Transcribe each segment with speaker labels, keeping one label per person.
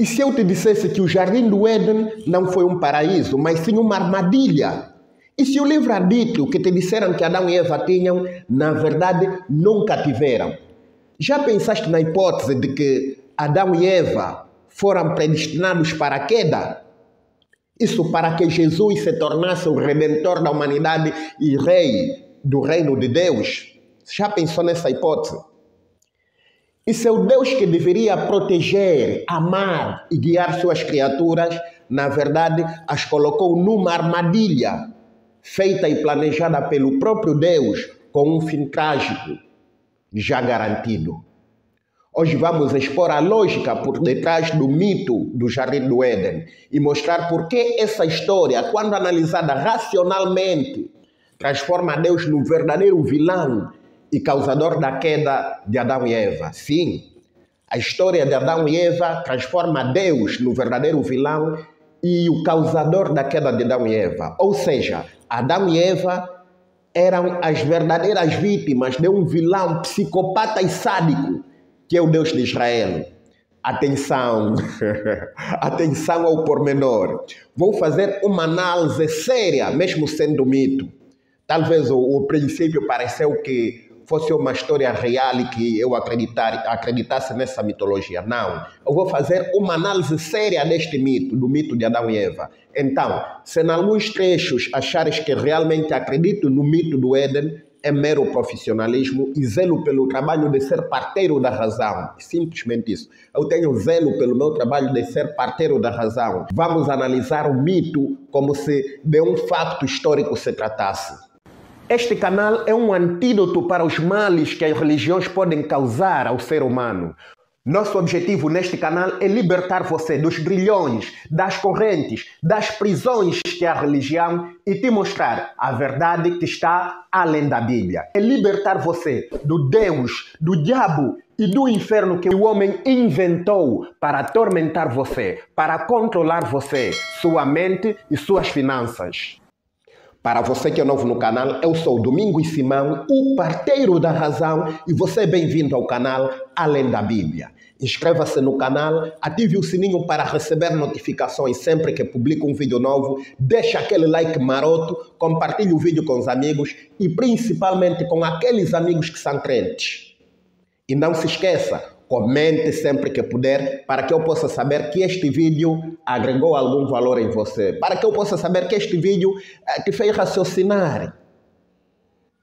Speaker 1: E se eu te dissesse que o Jardim do Éden não foi um paraíso, mas sim uma armadilha? E se o livre-arbítrio que te disseram que Adão e Eva tinham, na verdade, nunca tiveram? Já pensaste na hipótese de que Adão e Eva foram predestinados para a queda? Isso para que Jesus se tornasse o redentor da humanidade e rei do reino de Deus? Já pensou nessa hipótese? E seu Deus que deveria proteger, amar e guiar suas criaturas, na verdade, as colocou numa armadilha, feita e planejada pelo próprio Deus, com um fim trágico, já garantido. Hoje vamos expor a lógica por detrás do mito do Jardim do Éden e mostrar por que essa história, quando analisada racionalmente, transforma Deus no verdadeiro vilão e causador da queda de Adão e Eva. Sim, a história de Adão e Eva transforma Deus no verdadeiro vilão e o causador da queda de Adão e Eva. Ou seja, Adão e Eva eram as verdadeiras vítimas de um vilão psicopata e sádico, que é o Deus de Israel. Atenção, atenção ao pormenor. Vou fazer uma análise séria, mesmo sendo mito. Talvez o princípio pareceu que fosse uma história real e que eu acreditasse nessa mitologia. Não, eu vou fazer uma análise séria deste mito, do mito de Adão e Eva. Então, se em alguns trechos achares que realmente acredito no mito do Éden, é mero profissionalismo e zelo pelo trabalho de ser parteiro da razão. Simplesmente isso. Eu tenho zelo pelo meu trabalho de ser parteiro da razão. Vamos analisar o mito como se de um fato histórico se tratasse. Este canal é um antídoto para os males que as religiões podem causar ao ser humano. Nosso objetivo neste canal é libertar você dos grilhões, das correntes, das prisões que é a religião e te mostrar a verdade que está além da Bíblia. É libertar você do Deus, do diabo e do inferno que o homem inventou para atormentar você, para controlar você, sua mente e suas finanças. Para você que é novo no canal, eu sou Domingos Simão, o parteiro da razão, e você é bem-vindo ao canal Além da Bíblia. Inscreva-se no canal, ative o sininho para receber notificações sempre que publico um vídeo novo, deixe aquele like maroto, compartilhe o vídeo com os amigos e principalmente com aqueles amigos que são crentes. E não se esqueça, comente sempre que puder, para que eu possa saber que este vídeo agregou algum valor em você. Para que eu possa saber que este vídeo te fez raciocinar.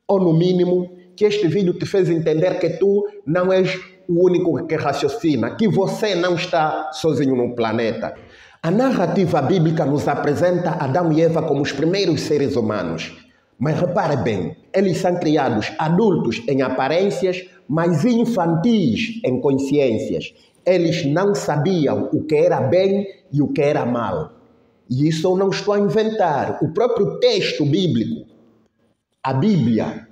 Speaker 1: Ou, no mínimo, que este vídeo te fez entender que tu não és o único que raciocina, que você não está sozinho no planeta. A narrativa bíblica nos apresenta Adão e Eva como os primeiros seres humanos. Mas repare bem, eles são criados adultos em aparências, mas infantis em consciências. Eles não sabiam o que era bem e o que era mal. E isso eu não estou a inventar. O próprio texto bíblico, a Bíblia,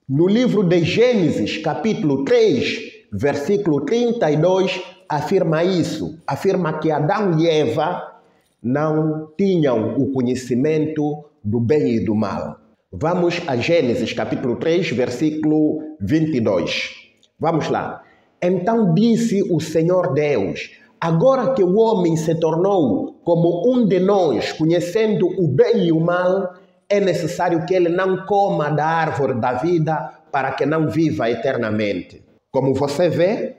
Speaker 1: no livro de Gênesis, capítulo 3, versículo 32, afirma isso. Afirma que Adão e Eva não tinham o conhecimento do bem e do mal. Vamos a Gênesis capítulo 3, versículo 22. Vamos lá. Então disse o Senhor Deus: agora que o homem se tornou como um de nós, conhecendo o bem e o mal, é necessário que ele não coma da árvore da vida para que não viva eternamente. Como você vê,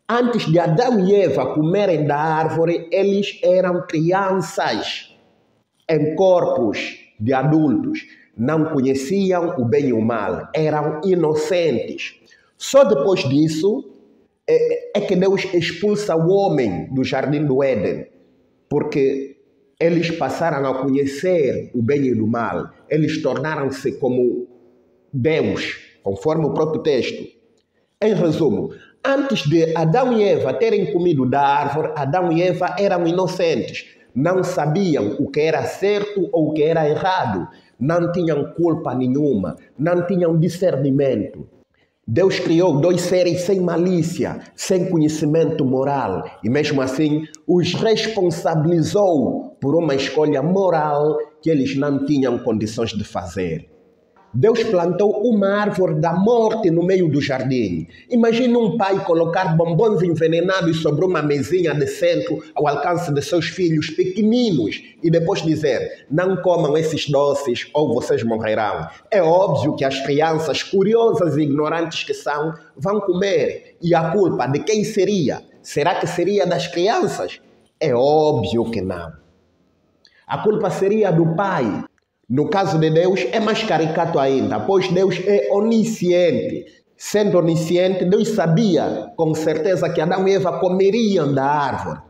Speaker 1: antes de Adão e Eva comerem da árvore, eles eram crianças em corpos de adultos. Não conheciam o bem e o mal, eram inocentes. Só depois disso é que Deus expulsa o homem do Jardim do Éden, porque eles passaram a conhecer o bem e o mal. Eles tornaram-se como Deus, conforme o próprio texto. Em resumo, antes de Adão e Eva terem comido da árvore, Adão e Eva eram inocentes. Não sabiam o que era certo ou o que era errado. Não tinham culpa nenhuma. Não tinham discernimento. Deus criou dois seres sem malícia, sem conhecimento moral. E mesmo assim, os responsabilizou por uma escolha moral que eles não tinham condições de fazer. Deus plantou uma árvore da morte no meio do jardim. Imagine um pai colocar bombons envenenados sobre uma mesinha de centro ao alcance de seus filhos pequeninos e depois dizer: não comam esses doces ou vocês morrerão. É óbvio que as crianças, curiosas e ignorantes que são, vão comer. E a culpa de quem seria? Será que seria das crianças? É óbvio que não. A culpa seria do pai. No caso de Deus, é mais caricato ainda, pois Deus é onisciente. Sendo onisciente, Deus sabia com certeza que Adão e Eva comeriam da árvore.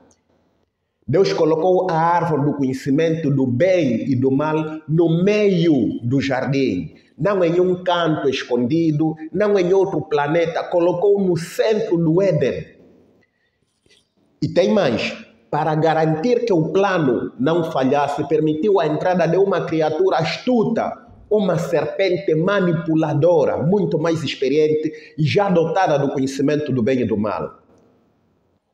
Speaker 1: Deus colocou a árvore do conhecimento do bem e do mal no meio do jardim. Não em um canto escondido, não em outro planeta, colocou no centro do Éden. E tem mais. Para garantir que o plano não falhasse, permitiu a entrada de uma criatura astuta, uma serpente manipuladora, muito mais experiente e já dotada do conhecimento do bem e do mal.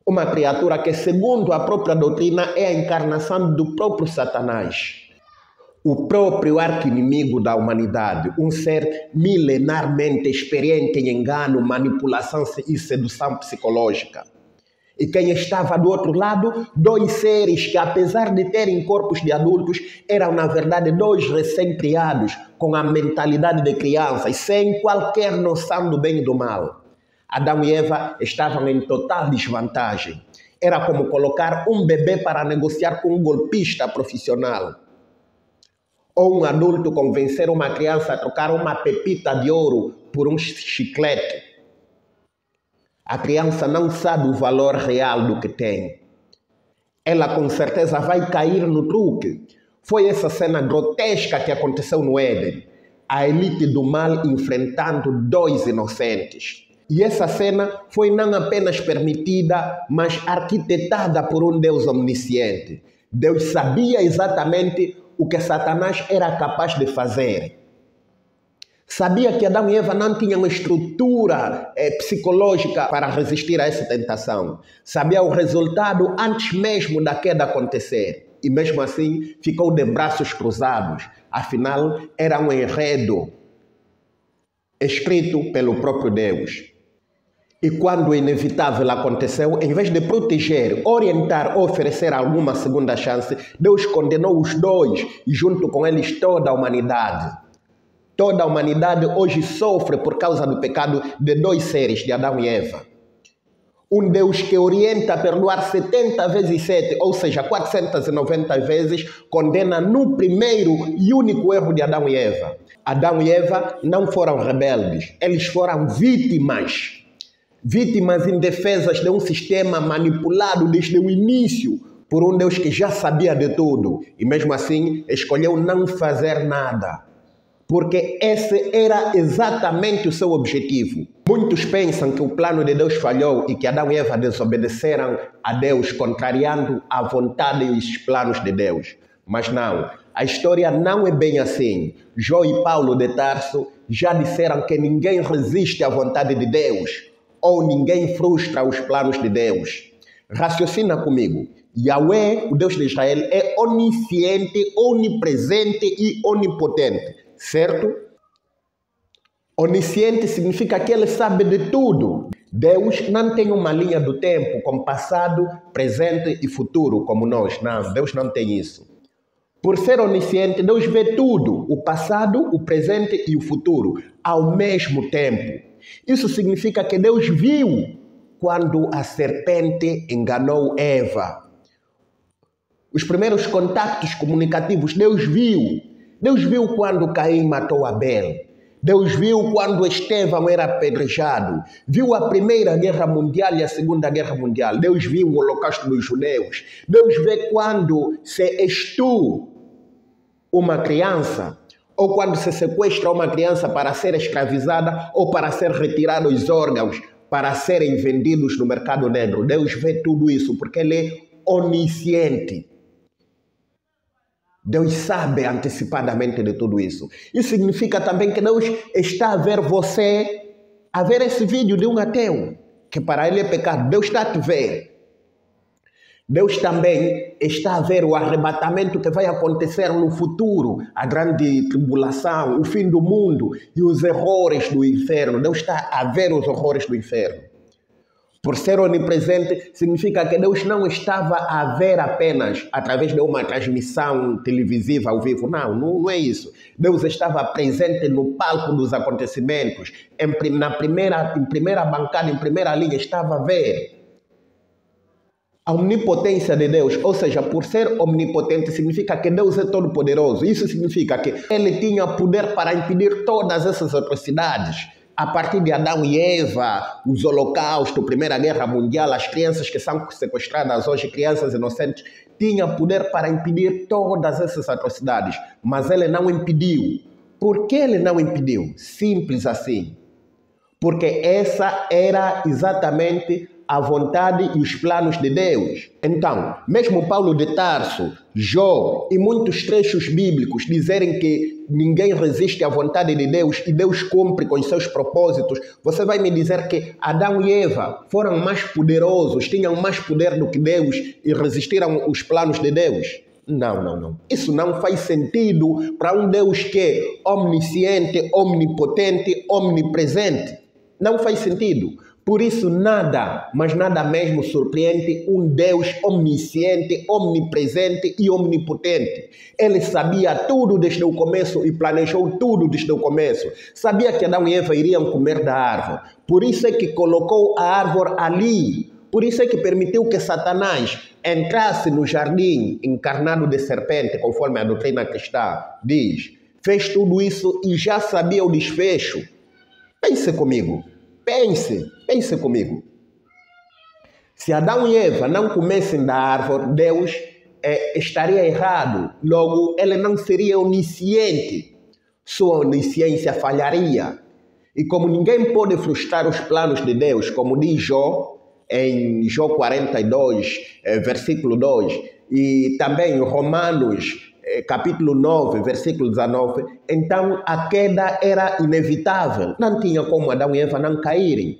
Speaker 1: Uma criatura que, segundo a própria doutrina, é a encarnação do próprio Satanás, o próprio arqui-inimigo da humanidade, um ser milenarmente experiente em engano, manipulação e sedução psicológica. E quem estava do outro lado, dois seres que, apesar de terem corpos de adultos, eram na verdade dois recém-criados, com a mentalidade de crianças, sem qualquer noção do bem e do mal. Adão e Eva estavam em total desvantagem. Era como colocar um bebê para negociar com um golpista profissional. Ou um adulto convencer uma criança a trocar uma pepita de ouro por um chiclete. A criança não sabe o valor real do que tem. Ela com certeza vai cair no truque. Foi essa cena grotesca que aconteceu no Éden. A elite do mal enfrentando dois inocentes. E essa cena foi não apenas permitida, mas arquitetada por um Deus omnisciente. Deus sabia exatamente o que Satanás era capaz de fazer. Sabia que Adão e Eva não tinham uma estrutura psicológica para resistir a essa tentação. Sabia o resultado antes mesmo da queda acontecer. E mesmo assim ficou de braços cruzados. Afinal, era um enredo escrito pelo próprio Deus. E quando o inevitável aconteceu, em vez de proteger, orientar, oferecer alguma segunda chance, Deus condenou os dois e junto com eles toda a humanidade. Toda a humanidade hoje sofre por causa do pecado de dois seres, de Adão e Eva. Um Deus que orienta a perdoar 70 vezes 7, ou seja, 490 vezes, condena no primeiro e único erro de Adão e Eva. Adão e Eva não foram rebeldes, eles foram vítimas. Vítimas indefesas de um sistema manipulado desde o início por um Deus que já sabia de tudo e mesmo assim escolheu não fazer nada. Porque esse era exatamente o seu objetivo. Muitos pensam que o plano de Deus falhou e que Adão e Eva desobedeceram a Deus, contrariando a vontade e os planos de Deus. Mas não, a história não é bem assim. Jó e Paulo de Tarso já disseram que ninguém resiste à vontade de Deus, ou ninguém frustra os planos de Deus. Raciocina comigo. Yahweh, o Deus de Israel, é onisciente, onipresente e onipotente. Certo? Onisciente significa que ele sabe de tudo. Deus não tem uma linha do tempo com passado, presente e futuro como nós. Não, Deus não tem isso. Por ser onisciente, Deus vê tudo, o passado, o presente e o futuro, ao mesmo tempo. Isso significa que Deus viu quando a serpente enganou Eva. Os primeiros contatos comunicativos, Deus viu. Deus viu quando Caim matou Abel. Deus viu quando Estevão era apedrejado. Viu a Primeira Guerra Mundial e a Segunda Guerra Mundial. Deus viu o Holocausto dos Judeus. Deus vê quando se extua uma criança, ou quando se sequestra uma criança para ser escravizada ou para ser retirado os órgãos para serem vendidos no mercado negro. Deus vê tudo isso porque Ele é onisciente. Deus sabe antecipadamente de tudo isso. Isso significa também que Deus está a ver você, a ver esse vídeo de um ateu, que para ele é pecado. Deus está a te ver. Deus também está a ver o arrebatamento que vai acontecer no futuro, a grande tribulação, o fim do mundo e os horrores do inferno. Deus está a ver os horrores do inferno. Por ser onipresente, significa que Deus não estava a ver apenas através de uma transmissão televisiva ao vivo. Não é isso. Deus estava presente no palco dos acontecimentos, em primeira bancada, em primeira linha, estava a ver. A onipotência de Deus, ou seja, por ser omnipotente, significa que Deus é todo-poderoso. Isso significa que Ele tinha poder para impedir todas essas atrocidades. A partir de Adão e Eva, os holocaustos, Primeira Guerra Mundial, as crianças que são sequestradas hoje, crianças inocentes, tinham poder para impedir todas essas atrocidades. Mas Ele não impediu. Por que Ele não impediu? Simples assim. Porque essa era exatamente a vontade e os planos de Deus. Então, mesmo Paulo de Tarso, Jó e muitos trechos bíblicos dizerem que ninguém resiste à vontade de Deus e Deus cumpre com os seus propósitos, você vai me dizer que Adão e Eva foram mais poderosos, tinham mais poder do que Deus e resistiram aos planos de Deus? Não. Isso não faz sentido para um Deus que é omnisciente, omnipotente, omnipresente. Não faz sentido. Por isso nada, mas nada mesmo surpreende um Deus omnisciente, omnipresente e omnipotente. Ele sabia tudo desde o começo e planejou tudo desde o começo. Sabia que Adão e Eva iriam comer da árvore. Por isso é que colocou a árvore ali. Por isso é que permitiu que Satanás entrasse no jardim encarnado de serpente, conforme a doutrina cristã diz. Fez tudo isso e já sabia o desfecho. Pense comigo. Pense comigo. Se Adão e Eva não comessem da árvore, Deus estaria errado. Logo, ele não seria onisciente. Sua onisciência falharia. E como ninguém pode frustrar os planos de Deus, como diz Jó, em Jó 42, versículo 2, e também em Romanos, capítulo 9, versículo 19, então a queda era inevitável. Não tinha como Adão e Eva não caírem.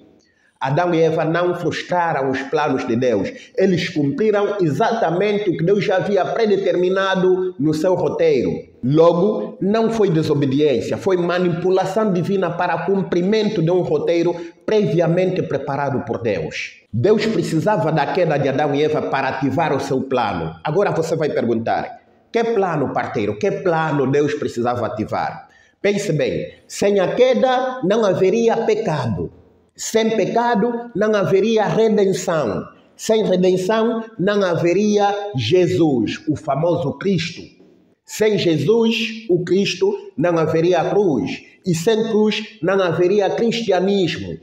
Speaker 1: Adão e Eva não frustraram os planos de Deus. Eles cumpriram exatamente o que Deus já havia predeterminado no seu roteiro. Logo, não foi desobediência, foi manipulação divina para cumprimento de um roteiro previamente preparado por Deus. Deus precisava da queda de Adão e Eva para ativar o seu plano. Agora você vai perguntar, que plano, parteiro? Que plano Deus precisava ativar? Pense bem, sem a queda não haveria pecado. Sem pecado não haveria redenção. Sem redenção não haveria Jesus, o famoso Cristo. Sem Jesus, o Cristo, não haveria cruz. E sem cruz não haveria cristianismo.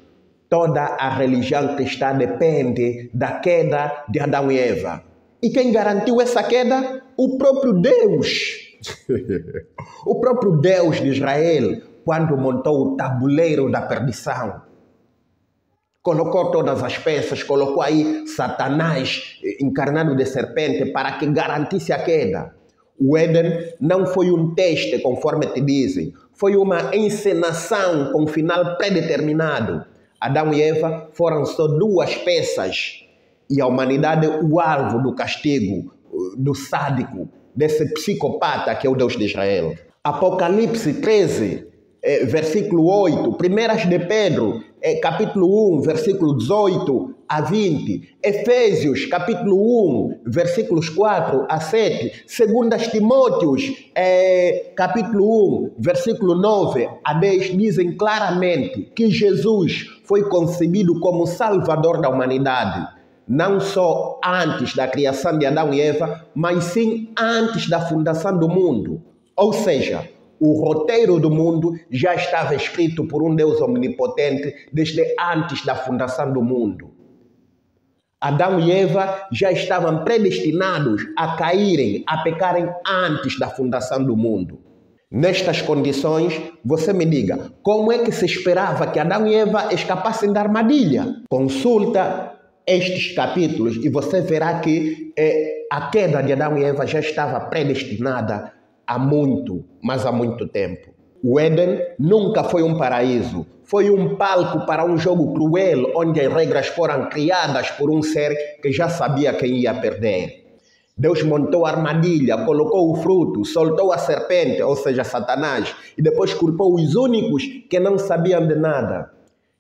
Speaker 1: Toda a religião cristã depende da queda de Adão e Eva. E quem garantiu essa queda? O próprio Deus. O próprio Deus de Israel, quando montou o tabuleiro da perdição. Colocou todas as peças, colocou aí Satanás encarnado de serpente para que garantisse a queda. O Éden não foi um teste, conforme te dizem. Foi uma encenação com final predeterminado. Adão e Eva foram só duas peças. E a humanidade, o alvo do castigo, do sádico, desse psicopata que é o Deus de Israel. Apocalipse 13, versículo 8. Primeiras de Pedro, capítulo 1, versículo 18 a 20. Efésios, capítulo 1, versículos 4 a 7. Segundas Timóteos, capítulo 1, versículo 9 a 10, dizem claramente que Jesus foi concebido como Salvador da humanidade. Não só antes da criação de Adão e Eva, mas sim antes da fundação do mundo. Ou seja, o roteiro do mundo já estava escrito por um Deus omnipotente desde antes da fundação do mundo. Adão e Eva já estavam predestinados a caírem, a pecarem antes da fundação do mundo. Nestas condições, você me diga, como é que se esperava que Adão e Eva escapassem da armadilha? Consulta estes capítulos e você verá que a queda de Adão e Eva já estava predestinada há muito, mas há muito tempo. O Éden nunca foi um paraíso. Foi um palco para um jogo cruel, onde as regras foram criadas por um ser que já sabia quem ia perder. Deus montou a armadilha, colocou o fruto, soltou a serpente, ou seja, Satanás, e depois culpou os únicos que não sabiam de nada.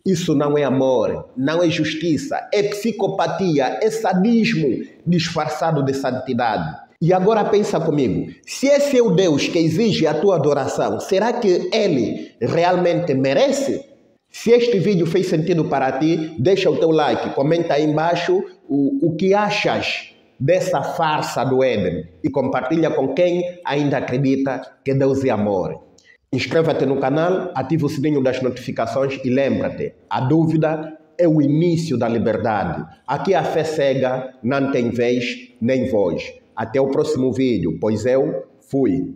Speaker 1: Isso não é amor, não é justiça, é psicopatia, é sadismo disfarçado de santidade. E agora pensa comigo, se esse é o Deus que exige a tua adoração, será que Ele realmente merece? Se este vídeo fez sentido para ti, deixa o teu like, comenta aí embaixo o que achas dessa farsa do Éden e compartilha com quem ainda acredita que Deus é amor. Inscreva-te no canal, ativa o sininho das notificações e lembra-te, a dúvida é o início da liberdade. Aqui a fé cega não tem vez nem voz. Até o próximo vídeo, pois eu fui.